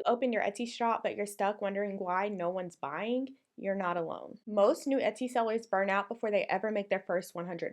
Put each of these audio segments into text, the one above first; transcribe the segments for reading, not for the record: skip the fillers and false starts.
open your Etsy shop but you're stuck wondering why no one's buying, you're not alone. Most new Etsy sellers burn out before they ever make their first $100.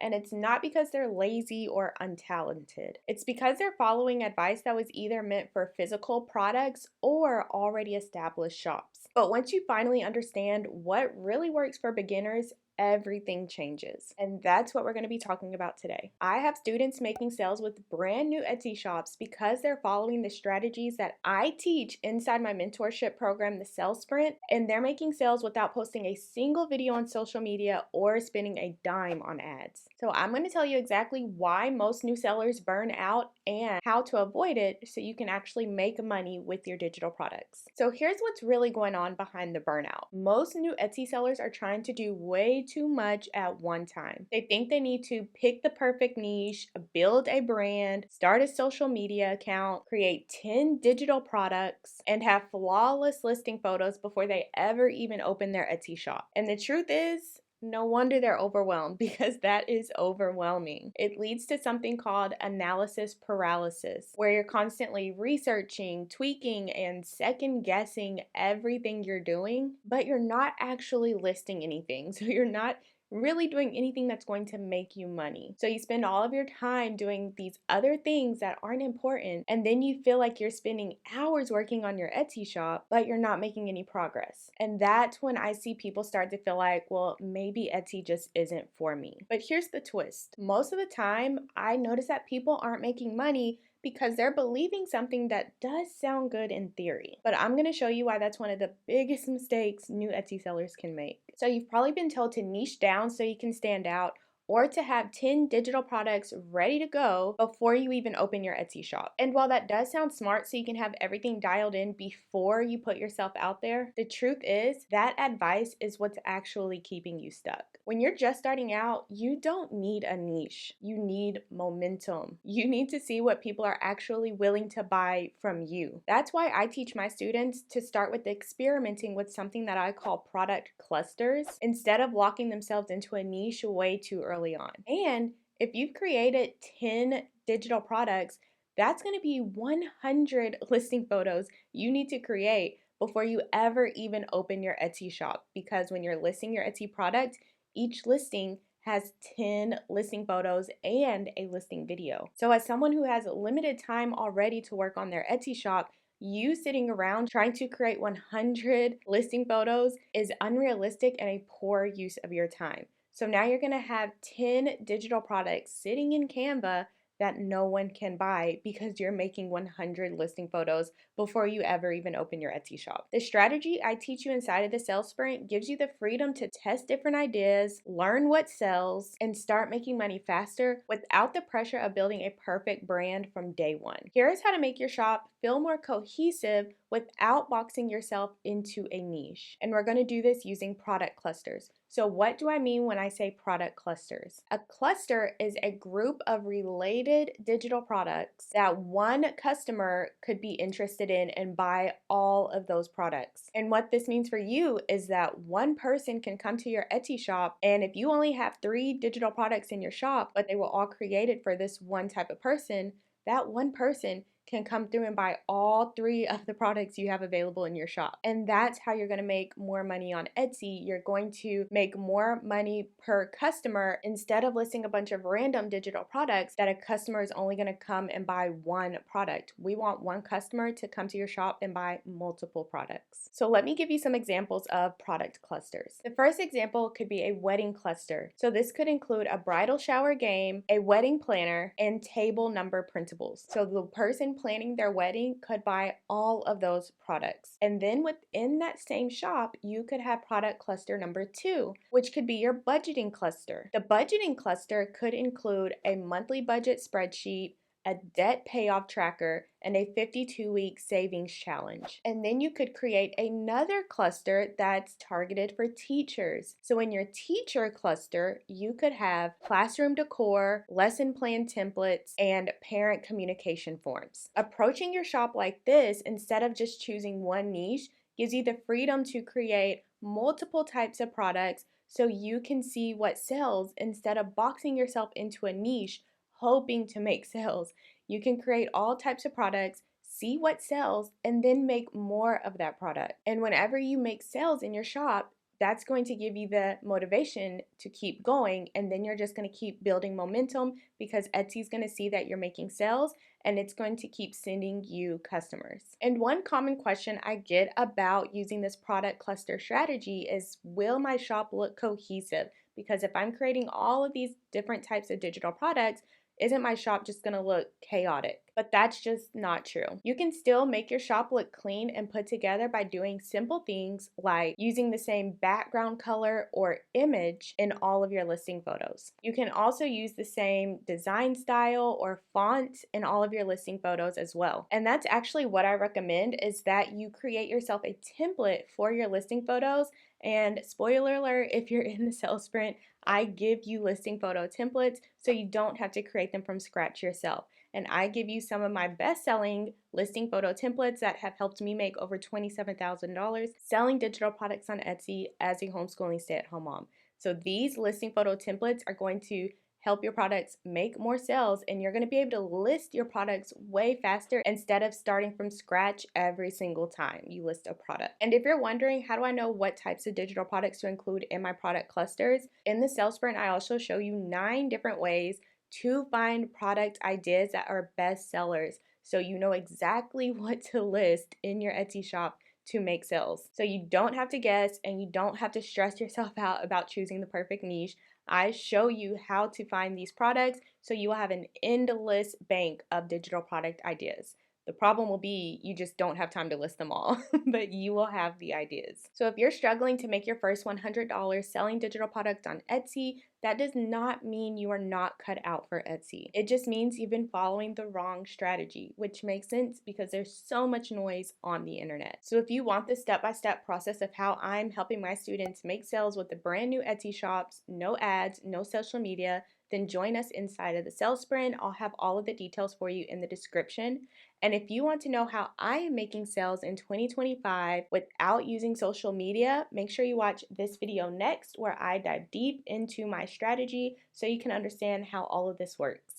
And it's not because they're lazy or untalented. It's because they're following advice that was either meant for physical products or already established shops. But once you finally understand what really works for beginners, everything changes. And that's what we're going to be talking about today. I have students making sales with brand new Etsy shops because they're following the strategies that I teach inside my mentorship program, the Sales Sprint, and they're making sales without posting a single video on social media or spending a dime on ads. So I'm going to tell you exactly why most new sellers burn out and how to avoid it so you can actually make money with your digital products. So here's what's really going on behind the burnout. Most new Etsy sellers are trying to do way too much at one time. They think they need to pick the perfect niche, build a brand, start a social media account, create 10 digital products, and have flawless listing photos before they ever even open their Etsy shop. And the truth is, no wonder they're overwhelmed, because that is overwhelming. It leads to something called analysis paralysis, where you're constantly researching, tweaking, and second guessing everything you're doing, but you're not actually listing anything. So you're not really doing anything that's going to make you money. So you spend all of your time doing these other things that aren't important, and then you feel like you're spending hours working on your Etsy shop, but you're not making any progress. And that's when I see people start to feel like, well, maybe Etsy just isn't for me. But here's the twist. Most of the time, I notice that people aren't making money because they're believing something that does sound good in theory. But I'm going to show you why that's one of the biggest mistakes new Etsy sellers can make. So you've probably been told to niche down so you can stand out, or to have 10 digital products ready to go before you even open your Etsy shop. And while that does sound smart so you can have everything dialed in before you put yourself out there, the truth is that advice is what's actually keeping you stuck. When you're just starting out, you don't need a niche. You need momentum. You need to see what people are actually willing to buy from you. That's why I teach my students to start with experimenting with something that I call product clusters instead of locking themselves into a niche way too early on. And if you've created 10 digital products, that's going to be 100 listing photos you need to create before you ever even open your Etsy shop. Because when you're listing your Etsy product, each listing has 10 listing photos and a listing video. So as someone who has limited time already to work on their Etsy shop, you sitting around trying to create 100 listing photos is unrealistic and a poor use of your time. So now you're going to have 10 digital products sitting in Canva that no one can buy because you're making 100 listing photos before you ever even open your Etsy shop. The strategy I teach you inside of the Sales Sprint gives you the freedom to test different ideas, learn what sells, and start making money faster without the pressure of building a perfect brand from day one. Here's how to make your shop feel more cohesive without boxing yourself into a niche. And we're going to do this using product clusters. So what do I mean when I say product clusters? A cluster is a group of related digital products that one customer could be interested in and buy all of those products. And what this means for you is that one person can come to your Etsy shop, and if you only have 3 digital products in your shop, but they were all created for this one type of person, that one person can come through and buy all 3 of the products you have available in your shop. And that's how you're going to make more money on Etsy. You're going to make more money per customer instead of listing a bunch of random digital products that a customer is only going to come and buy one product. We want one customer to come to your shop and buy multiple products. So let me give you some examples of product clusters. The first example could be a wedding cluster. So this could include a bridal shower game, a wedding planner, and table number printables. So the person planning their wedding could buy all of those products. And then within that same shop, you could have product cluster number 2, which could be your budgeting cluster. The budgeting cluster could include a monthly budget spreadsheet, a debt payoff tracker, and a 52-week savings challenge. And then you could create another cluster that's targeted for teachers. So in your teacher cluster, you could have classroom decor, lesson plan templates, and parent communication forms. Approaching your shop like this, instead of just choosing one niche, gives you the freedom to create multiple types of products so you can see what sells instead of boxing yourself into a niche hoping to make sales. You can create all types of products, see what sells, and then make more of that product. And whenever you make sales in your shop, that's going to give you the motivation to keep going. And then you're just going to keep building momentum because Etsy's going to see that you're making sales and it's going to keep sending you customers. And one common question I get about using this product cluster strategy is, will my shop look cohesive? Because if I'm creating all of these different types of digital products, isn't my shop just gonna look chaotic? But that's just not true. You can still make your shop look clean and put together by doing simple things like using the same background color or image in all of your listing photos. You can also use the same design style or font in all of your listing photos as well. And that's actually what I recommend, is that you create yourself a template for your listing photos. And spoiler alert, if you're in the sales sprint, I give you listing photo templates so you don't have to create them from scratch yourself. And I give you some of my best selling listing photo templates that have helped me make over $27,000 selling digital products on Etsy as a homeschooling stay-at-home mom. So these listing photo templates are going to help your products make more sales, and you're going to be able to list your products way faster instead of starting from scratch every single time you list a product. And if you're wondering, how do I know what types of digital products to include in my product clusters? In the sales sprint, I also show you 9 different ways to find product ideas that are best sellers, so you know exactly what to list in your Etsy shop to make sales. So you don't have to guess and you don't have to stress yourself out about choosing the perfect niche. I show you how to find these products so you will have an endless bank of digital product ideas. The problem will be you just don't have time to list them all, but you will have the ideas. So if you're struggling to make your first $100 selling digital products on Etsy, that does not mean you are not cut out for Etsy. It just means you've been following the wrong strategy, which makes sense because there's so much noise on the internet. So if you want the step-by-step process of how I'm helping my students make sales with the brand new Etsy shops, no ads, no social media, then join us inside of the sales sprint. I'll have all of the details for you in the description. And if you want to know how I am making sales in 2025 without using social media, make sure you watch this video next, where I dive deep into my strategy so you can understand how all of this works.